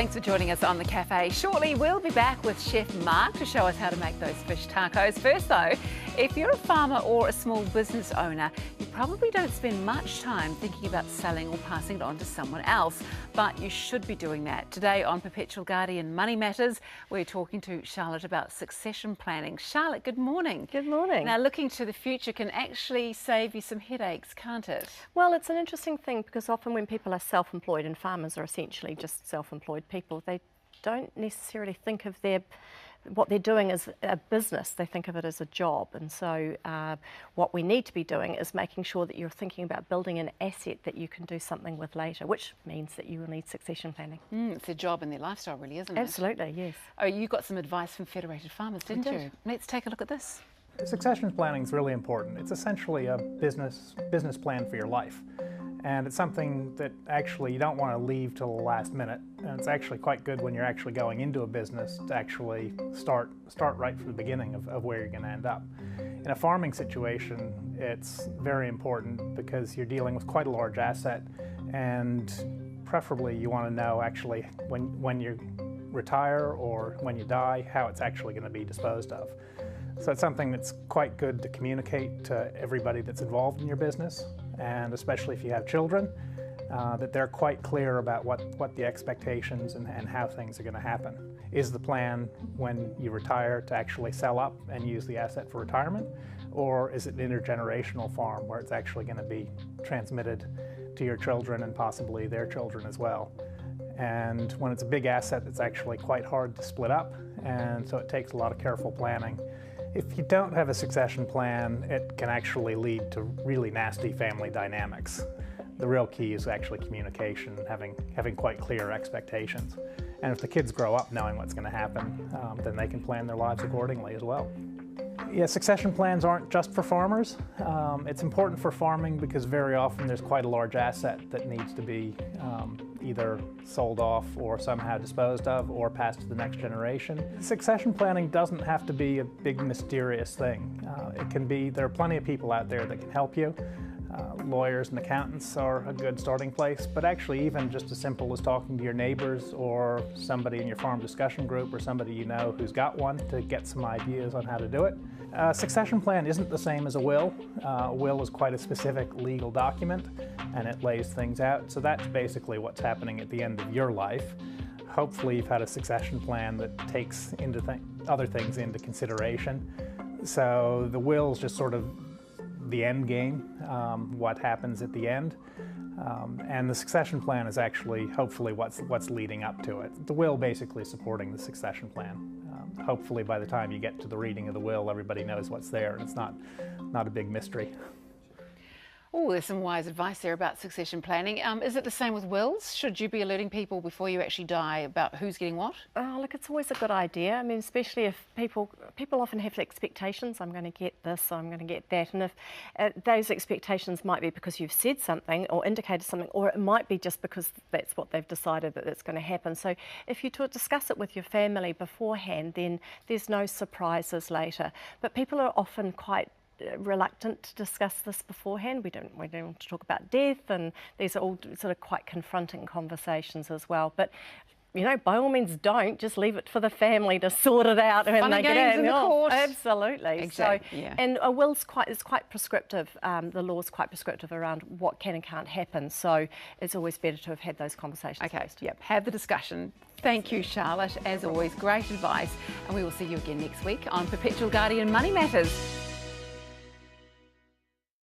Thanks for joining us on The Cafe. Shortly, we'll be back with Chef Mark to show us how to make those fish tacos. First though, if you're a farmer or a small business owner, you probably don't spend much time thinking about selling or passing it on to someone else, but you should be doing that. Today on Perpetual Guardian Money Matters, we're talking to Charlotte about succession planning. Charlotte, good morning. Good morning. Now, looking to the future can actually save you some headaches, can't it? Well, it's an interesting thing because often when people are self-employed, and farmers are essentially just self-employed people, they don't necessarily think of what they're doing as a business. They think of it as a job. And so what we need to be doing is making sure that you're thinking about building an asset that you can do something with later, which means that you will need succession planning. It's their job and their lifestyle, really, isn't it? Absolutely, yes. Oh, you got some advice from Federated Farmers, didn't you? Let's take a look at this. Succession planning is really important. It's essentially a business plan for your life. And it's something that actually you don't want to leave till the last minute. And it's actually quite good when you're actually going into a business to actually start right from the beginning of where you're going to end up. In a farming situation, it's very important because you're dealing with quite a large asset, and preferably you want to know actually when you retire or when you die, how it's actually going to be disposed of. So it's something that's quite good to communicate to everybody that's involved in your business, and especially if you have children, that they're quite clear about what the expectations and how things are going to happen. Is the plan when you retire to actually sell up and use the asset for retirement, or is it an intergenerational farm where it's actually going to be transmitted to your children and possibly their children as well? And when it's a big asset, it's actually quite hard to split up, and so it takes a lot of careful planning. If you don't have a succession plan, it can actually lead to really nasty family dynamics. The real key is actually communication, having quite clear expectations. And if the kids grow up knowing what's going to happen, then they can plan their lives accordingly as well. Yeah, succession plans aren't just for farmers. It's important for farming because very often there's quite a large asset that needs to be either sold off or somehow disposed of or passed to the next generation. Succession planning doesn't have to be a big mysterious thing. It can be, there are plenty of people out there that can help you. Lawyers and accountants are a good starting place, but actually even just as simple as talking to your neighbors or somebody in your farm discussion group or somebody you know who's got one to get some ideas on how to do it. A succession plan isn't the same as a will. A will is quite a specific legal document and it lays things out, so that's basically what's happening at the end of your life. Hopefully you've had a succession plan that takes other things into consideration. So the will is just sort of the end game, what happens at the end, and the succession plan is actually hopefully what's leading up to it. The will basically supporting the succession plan. Hopefully by the time you get to the reading of the will, everybody knows what's there and it's not a big mystery. Oh, there's some wise advice there about succession planning. Is it the same with wills? Should you be alerting people before you actually die about who's getting what? Oh, look, it's always a good idea. I mean, especially if people often have expectations. I'm going to get this, I'm going to get that. And if those expectations might be because you've said something or indicated something, or it might be just because that's what they've decided that it's going to happen. So if you discuss it with your family beforehand, then there's no surprises later. But people are often quite reluctant to discuss this beforehand. We don't want to talk about death, and these are all sort of quite confronting conversations as well. But you know, by all means, don't just leave it for the family to sort it out when they get in. Absolutely. Exactly. So, and a will is quite prescriptive. The law is quite prescriptive around what can and can't happen. So it's always better to have had those conversations first. Yep. Have the discussion. Thank you, Charlotte. As always, great advice, and we will see you again next week on Perpetual Guardian Money Matters.